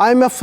IMF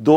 2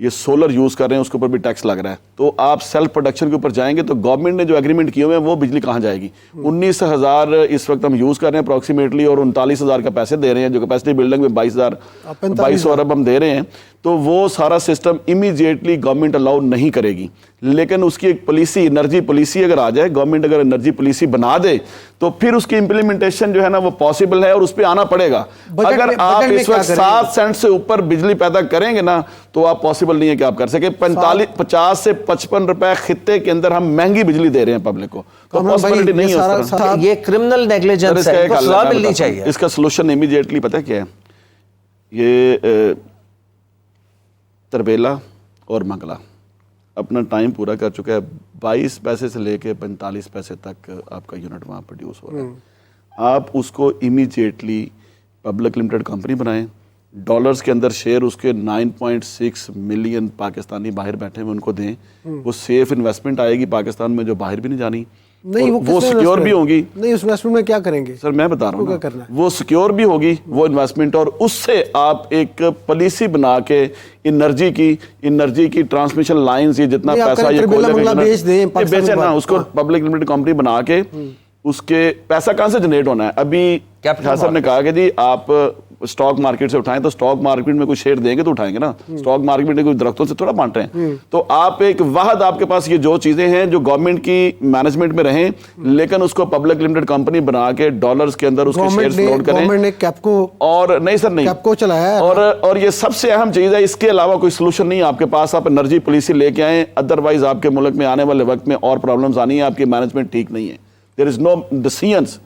یہ solar use کر رہے ہیں اس کے اوپر بھی ٹیکس لگ رہا ہے. تو آپ سیلف پروڈکشن کے اوپر جائیں گے تو گورنمنٹ نے جو ایگریمنٹ کیے ہوئے ہیں وہ بجلی کہاں جائے گی؟ 19,000 اس وقت ہم یوز کر رہے ہیں اپروکسیمیٹلی, اور 39,000 کا پیسے دے رہے ہیں, جو کیپیسٹی بلڈنگ میں 22,000 ارب ہم دے رہے ہیں. تو وہ سارا سسٹم امیڈیٹلی گورنمنٹ الاؤ نہیں کرے گی, لیکن اس کی ایک پالیسی, انرجی پالیسی اگر آ جائے, گورنمنٹ اگر انرجی پالیسی بنا دے تو پھر اس کی امپلیمنٹیشن جو ہے نا وہ پاسبل ہے, اور اس پہ آنا پڑے گا. اگر آپ اس وقت 7 سینٹ سے اوپر بجلی پیدا کریں گے نا تو آپ پاسبل نہیں ہے کہ آپ کر سکیں. 50 سے 55 روپے خطے کے اندر ہم مہنگی بجلی دے رہے ہیں پبلک کو, تو پاسبلٹی نہیں ہے اس طرح. یہ کرمنل نیگلیجنس ہے, سزا ملنی چاہیے. اس کا سلوشن امیڈیٹلی پتہ کیا ہے؟ یہ تربیلا اور منگلا اپنا ٹائم پورا کر چکا ہے. 22 پیسے سے لے کے 45 پیسے تک آپ کا یونٹ وہاں پروڈیوس ہو رہا ہے. آپ اس کو امیڈیٹلی پبلک لمیٹڈ کمپنی بنائیں, ڈالرز کے اندر شیئر اس کے 9.6 ملین پاکستانی باہر بیٹھے ہیں ان کو دیں. وہ سیف انویسٹمنٹ آئے گی پاکستان میں جو باہر بھی نہیں جانی, نہیں وہ سیکیور بھی ہوگی. نہیں, اس انویسٹمنٹ میں کیا کریں گے سر؟ میں بتا رہا ہوں, وہ سیکیور بھی ہوگی وہ انویسٹمنٹ, اور اس سے آپ ایک پالیسی بنا کے انرجی کی ٹرانسمیشن لائنز, یہ جتنا پیسہ یہ بیچے نا, اس کو پبلک لمیٹڈ کمپنی بنا کے اس کے پیسہ کہاں سے جنریٹ ہونا ہے. ابھی شاہ صاحب نے کہا کہ جی آپ اسٹاک مارکیٹ سے اٹھائیں, تو اسٹاک مارکیٹ میں کوئی شیئر دیں گے تو اٹھائیں گے نا, اسٹاک مارکیٹ میں کوئی درختوں سے تھوڑا بانٹ رہے ہیں. تو آپ ایک واحد آپ کے پاس یہ جو چیزیں ہیں جو گورنمنٹ کی مینجمنٹ میں رہیں, لیکن اس کو پبلک لمیٹڈ کمپنی بنا کے ڈالرز کے اندر اس کے شیئرز فلوٹ کریں. گورنمنٹ نے کیپکو, اور نہیں سر نہیں, کیپکو چلایا ہے, اور یہ سب سے اہم چیز ہے. اس کے علاوہ کوئی سلوشن نہیں ہے آپ کے پاس. آپ انرجی پالیسی لے کے آئیں, ادروائز آپ کے ملک میں آنے والے وقت میں اور پرابلمز آنی ہیں. آپ کی مینجمنٹ ٹھیک نہیں ہے. دیر از نو ڈیسیژنز.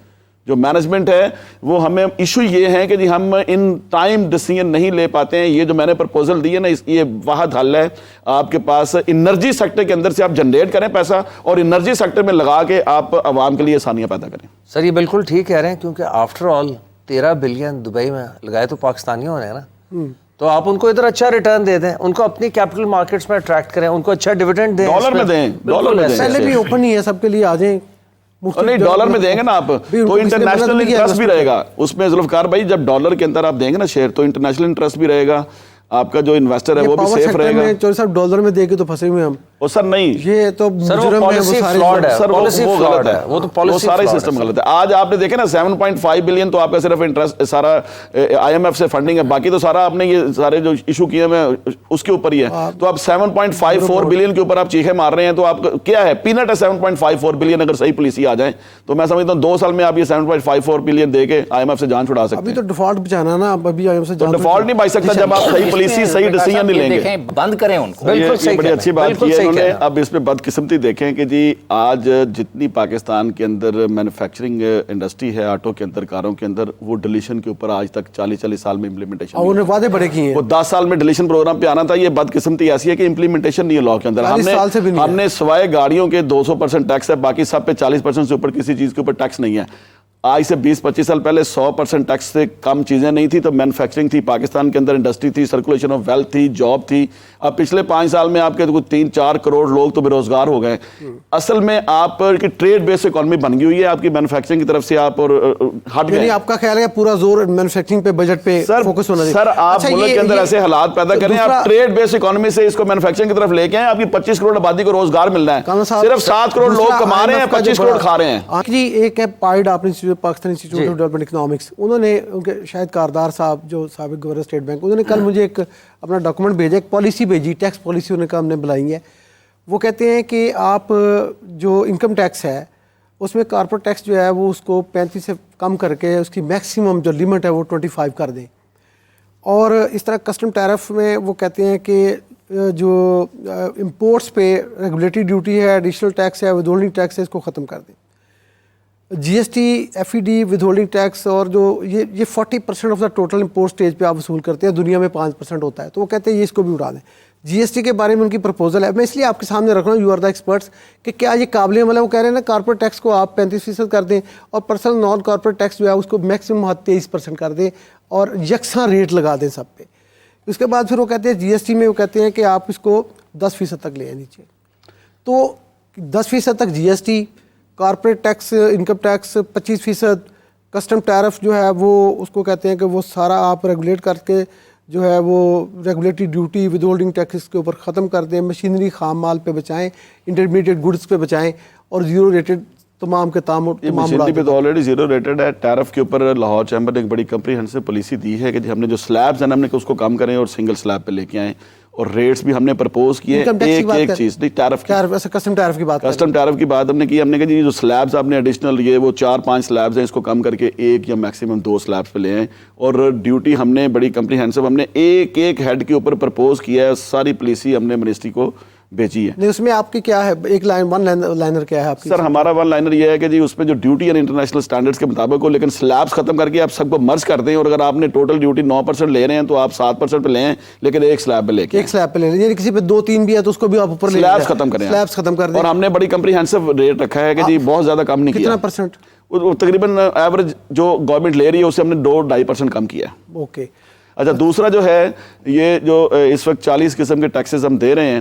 جو مینجمنٹ ہے وہ ہمیں ایشو یہ ہے کہ جی ہم ان ٹائم ڈیسیژن نہیں لے پاتے ہیں. یہ جو میں نے پرپوزل دی ہے نا, یہ واحد حل ہے. آپ کے پاس انرجی سیکٹر کے اندر سے آپ جنریٹ کریں پیسہ, اور انرجی سیکٹر میں لگا کے آپ عوام کے لیے آسانیاں پیدا کریں. سر یہ بالکل ٹھیک کہہ رہے ہیں, کیونکہ آفٹر آل 13 بلین دبئی میں لگائے تو پاکستانیوں نے نا, تو آپ ان کو ادھر اچھا ریٹرن دے دیں, ان کو اپنی کیپٹل مارکیٹس میں اٹریکٹ کریں, ان کو اچھا ڈیویڈنڈ دیں, ڈالر میں دیں, ڈالر میں دیں. پہلے بھی اوپن ہی ہے سب کے لیے, آ جائیں. نہیں, ڈالر میں دیں گے نا آپ تو انٹرنیشنل انٹرسٹ بھی رہے گا اس میں. ذوالفقار بھائی, جب ڈالر کے اندر آپ دیں گے نا شیئر تو انٹرنیشنل انٹرسٹ بھی رہے گا, آپ کا جو انویسٹر ہے وہ بھی سیف رہے گا. چوری صاحب ڈالر میں دے کے تو پھنسے ہوئے ہم. وہ سر نہیں, یہ تو مجرم ہے, وہ فراڈ ہے, سر وہ غلط ہے, وہ تو پالیسی سارا سسٹم غلط ہے. آج آپ نے دیکھے نا 7.5 بلین تو آپ کا صرف انٹرسٹ سارا IMF سے فنڈنگ ہے, باقی تو سارا آپ نے یہ سارے جو ایشو کیے ہیں اس کے اوپر ہی ہے. تو آپ 7.54 بلین کے اوپر آپ چیخے مار رہے ہیں, تو آپ کیا ہے, پینٹ ہے 7.54 بلین. اگر صحیح پالیسی آ جائیں تو میں سمجھتا ہوں 2 سال میں آپ یہ 7.54 بلین دے کے IMF سے جان چھڑا سکتے ہیں. ابھی تو ڈیفالٹ بچانا نا, ابھی IMF سے جان ڈیفالٹ نہیں بچ سکتا جب آپ صحیح پالیسی صحیح ڈیسیژن نہیں لیں گے. بند کریں ان کو. یہ بڑی اچھی بات کی ہے انہوں نے. اب اس میں بدقسمتی دیکھیں کہ جی آج جتنی پاکستان کے اندر مینوفیکچرنگ انڈسٹری ہے آٹو کے اندر, کاروں کے اندر, وہ ڈیلیشن کے اوپر آج تک 40 سال میں امپلیمنٹیشن, انہوں نے وعدے بڑے کیے ہیں, وہ 10 سال میں ڈیلیشن پروگرام پہ آنا تھا. یہ بدقسمتی ایسی ہے کہ امپلیمنٹیشن نہیں ہے لاء کے اندر. ہم نے سوائے گاڑیوں کے 200% ٹیکس ہے, باقی سب پہ 40% سے اوپر کسی چیز کے اوپر ٹیکس نہیں ہے. آج سے 20-25 سال پہلے 100% ٹیکس سے کم چیزیں نہیں تھی, تو مینوفیکچرنگ تھی پاکستان کے اندر, انڈسٹری تھی, سرکولیشن آف ویلتھ تھی, جاب تھی. اب پچھلے 5 سال میں آپ کے 3-4 کروڑ لوگ تو بے روزگار ہو گئے. اصل میں آپ کی ٹریڈ بیس اکانومی بن گئی ہوئی ہے آپ کی مینوفیکچرنگ کی طرف سے, آپ اور ہٹ گئے. آپ کا خیال ہے پورا زور مینوفیکچرنگ پہ, بجٹ پہ فوکس ہونا چاہیے. سر آپ ملک کے اندر ایسے حالات پیدا کریں, آپ ٹریڈ بیس اکانومی سے اس کو مینوفیکچرنگ کی طرف لے کے آئیں. آپ کی 25 کروڑ آبادی کو روزگار ملنا ہے, صرف 7 کروڑ لوگ کما رہے ہیں, 25 کروڑ کھا رہے ہیں. جی ایک ہے پائڈ, آپ نے Pakistan institute of development economics, انہوں نے ان کے شاید کاردار صاحب جو سابق گورنر اسٹیٹ بینک, انہوں نے کل مجھے ایک اپنا ڈاکومنٹ بھیجا, ایک پالیسی بھیجی, ٹیکس پالیسی انہوں نے کہا ہم نے بلائی ہے. وہ کہتے ہیں کہ آپ جو انکم ٹیکس ہے اس میں کارپوریٹ ٹیکس جو ہے وہ اس کو 35 سے کم کر کے اس کی میکسیمم جو لیمٹ ہے وہ 25 کر دیں. اور اس طرح کسٹم ٹیرف میں وہ کہتے ہیں کہ جو امپورٹس پہ ریگولیٹری ڈیوٹی ہے, ایڈیشنل ٹیکس ہے, ود ہولڈنگ ٹیکس ہے, اس کو ختم کر دیں. GST, FED, withholding tax, اور جو یہ 40% of the total import stage پہ آپ وصول کرتے ہیں, دنیا میں 5% ہوتا ہے. تو وہ کہتے ہیں یہ اس کو بھی اڑا دیں. GST کے بارے میں ان کی پرپوزل ہے, میں اس لیے آپ کے سامنے رکھ رہا ہوں, یو آر دا ایکسپرٹس, کہ کیا یہ قابل عمل ہے. وہ کہہ رہے ہیں نا کارپوریٹ ٹیکس کو آپ 35% کر دیں, اور پرسنل نان کارپوریٹ ٹیکس جو ہے اس کو میکسیمم 23% کر دیں, اور یکساں ریٹ لگا دیں سب پہ. اس کے بعد پھر وہ کہتے ہیں GST میں وہ کہتے ہیں کہ آپ اس کو 10% تک لے آئیں نیچے. تو 10% تک GST, corporate tax, income tax 25%, custom tariff جو ہے وہ اس کو کہتے ہیں کہ وہ سارا آپ ریگولیٹ کر کے جو ہے وہ regulatory duty withholding tax کے اوپر ختم کر دیں, مشینری خام مال پہ بچائیں, انٹرمیڈیٹ گڈس پہ بچائیں, اور زیرو ریٹڈ تمام کے تمام مشینری پہ تو آلریڈی زیرو ریٹڈ ہے. ٹیرف کے اوپر لاہور چیمبر نے ایک بڑی کمپریہنسو پالیسی دی ہے کہ ہم نے جو سلیبز ہیں ہم نے اس کو کم کریں اور سنگل سلیب پہ لے کے آئیں, اور ریٹس بھی ہم نے پرپوز کیے. ایک چیز نہیں, ٹیرف کسٹم ٹیرف کی بات, کسٹم ٹیرف کی بات ہم نے کی. ہم نے کہا جی جو سلیبز آپ نے ایڈیشنل یہ وہ 4-5 سلیبز ہیں, اس کو کم کر کے 1 یا میکسیمم 2 سلیبز پہ لے آئیں. اور ڈیوٹی ہم نے بڑی کمپریہنسو ہم نے ایک ہیڈ کے اوپر پرپوز کیا ہے, ساری پالیسی ہم نے منسٹری کو بھیجی ہے. نہیں اس میں آپ کی کیا ہے, ایک ون لائنر کیا ہے آپ کی؟ سر ہمارا ون لائنر یہ ہے کہ جی اس میں جو ڈیوٹی ہے انٹرنیشنل سٹینڈرڈز کے مطابق ہو, لیکن سلیبس ختم کر کے آپ سب کو مرج کر دیں, اور اگر آپ نے ٹوٹل ڈیوٹی 9% لے رہے ہیں تو آپ 7% پہ لیں, لیکن ایک سلیب پہ لے کے, ایک سلیب پہ لے لیں, یعنی کسی پہ 2-3 بھی ہے تو اس کو بھی آپ اوپر لے سلیبس ختم کریں, سلیبس ختم کر دیں. اور ہم نے بڑی کمپریہنسو ریٹ رکھا ہے کہ جی بہت زیادہ کم نہیں کیا. کتنا پرسنٹ؟ تقریباً ایوریج جو گورنمنٹ لے رہی ہے اسے ہم نے 2-2.5% کم کیا ہے. اوکے. اچھا دوسرا جو ہے یہ جو اس وقت 40 قسم کے ٹیکسز ہم دے رہے ہیں,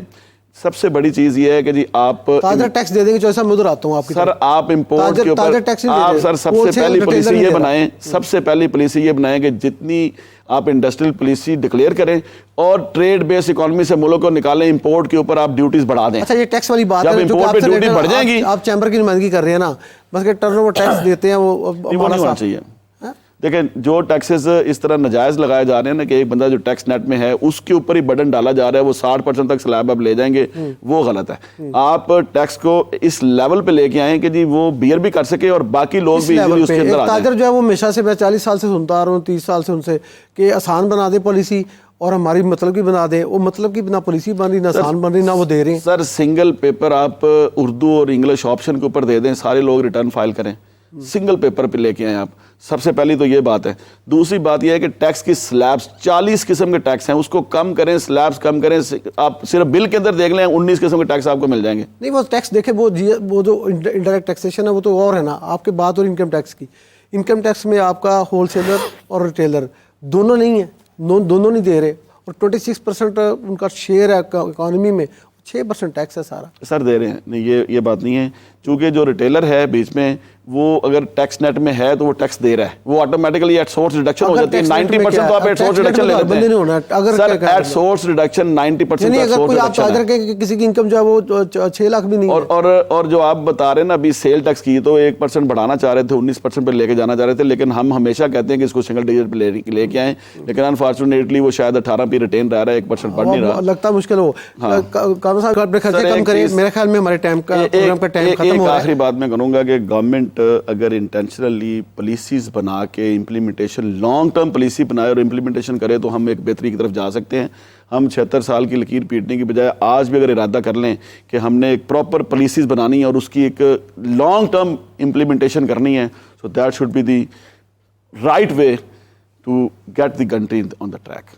سب سے بڑی چیز یہ ہے کہ جی آپ تاجر ٹیکس دے دیں گے, جو ایسا میں ادھر آتا ہوں آپ کی سر آپ امپورٹ کے اوپر آپ سر سب سے پہلی پالیسی یہ بنائیں, سب سے پہلی پالیسی یہ بنائیں کہ جتنی آپ انڈسٹریل پالیسی ڈکلیئر کریں اور ٹریڈ بیس اکانومی سے ملک کو نکالیں, امپورٹ کے اوپر آپ ڈیوٹیز بڑھا دیں. اچھا یہ ٹیکس والی بات ہے, جب امپورٹ پہ ڈیوٹی بڑھ جائیں گی, آپ چیمبر کی نمائندگی کر رہے ہیں نا, بس کہ ٹرن اوور ٹیکس دیتے ہیں وہ نہیں ہونا چاہیے. دیکھیں جو ٹیکسز اس طرح ناجائز لگائے جا رہے ہیں نا کہ ایک بندہ جو ٹیکس نیٹ میں ہے اس کے اوپر ہی برڈن ڈالا جا رہا ہے, وہ 60% تک سلیب اب لے جائیں گے, وہ غلط ہے. آپ ٹیکس کو اس لیول پہ لے کے آئیں کہ جی وہ بیئر بھی کر سکے اور باقی لوگ بھی اس کے اندر آ جائیں. تاجر جو ہے وہ ہمیشہ سے, میں 40 سال سے سنتا آ رہا ہوں, 30 سال سے ان سے, کہ آسان بنا دے پالیسی اور ہماری مطلب کی بنا دیں. وہ مطلب کی نہ پالیسی بن رہی, نہ آسان بن رہی, نہ وہ دے رہے ہیں. سر سنگل پیپر آپ اردو اور انگلش آپشن کے اوپر دے دیں, سارے لوگ ریٹرن فائل کریں, سنگل پیپر پہ لے کے آئیں آپ. سب سے پہلی تو یہ بات ہے. دوسری بات یہ ہے کہ ٹیکس کی سلیبس 40 قسم کے ٹیکس ہیں, اس کو کم کریں, سلیبس کم کریں. آپ صرف بل کے اندر دیکھ لیں 19 قسم کے ٹیکس آپ کو مل جائیں گے. نہیں وہ ٹیکس دیکھیں, وہ جو انڈائریکٹ ٹیکسیشن ہے وہ تو اور ہے نا. آپ کے بات اور انکم ٹیکس کی, انکم ٹیکس میں آپ کا ہول سیلر اور ریٹیلر دونوں نہیں ہیں, دونوں نہیں دے رہے, اور 26% ان کا شیئر ہے اکانومی میں, 6% ٹیکس ہے سارا. سر دے رہے ہیں, نہیں یہ بات نہیں ہے, چونکہ جو ریٹیلر ہے بیچ میں وہ اگر ٹیکس نیٹ میں ہے تو وہ ٹیکس دے رہا ہے, وہ آٹومیٹکلی ایٹ سورس ریڈکشن ہو جاتی ہے. 90% تو آپ ایٹ سورس ریڈکشن لے لیتے ہیں. سر ایٹ سورس ریڈکشن 90%. یعنی اگر کوئی آپ تاجر کے کسی کی انکم جو ہے وہ 6 لاکھ بھی نہیں ہے, اور جو آپ بتا رہے ہیں نا ابھی سیل ٹیکس کی تو 1% بڑھانا چاہ رہے تھے, 19% پہ لے کے جانا چاہ رہے تھے, لیکن ہم ہمیشہ کہتے ہیں کہ اس کو سنگل ڈیجٹ پہ لے کے آئیں, لیکن انفارچونیٹلی وہ شاید 18 پہ ریٹین رہ رہا ہے, 1% بڑھ نہیں رہا. لگتا مشکل ہو. کامران صاحب اپنے خرچے کم کریں, میرے خیال میں ہمارے ٹائم کا پروگرام کا ٹائم ختم ہو رہا ہے. ایک آخری بات میں کروں گا کہ گورنمنٹ اگر انٹینشنلی پالیسیز بنا کے امپلیمنٹیشن لانگ ٹرم پالیسی بنائے اور امپلیمنٹیشن کرے تو ہم ایک بہتری کی طرف جا سکتے ہیں. ہم 76 سال کی لکیر پیٹنے کی بجائے آج بھی اگر ارادہ کر لیں کہ ہم نے ایک پراپر پالیسیز بنانی ہے اور اس کی ایک لانگ ٹرم امپلیمنٹیشن کرنی ہے, so that should be the right way to get the country on the track.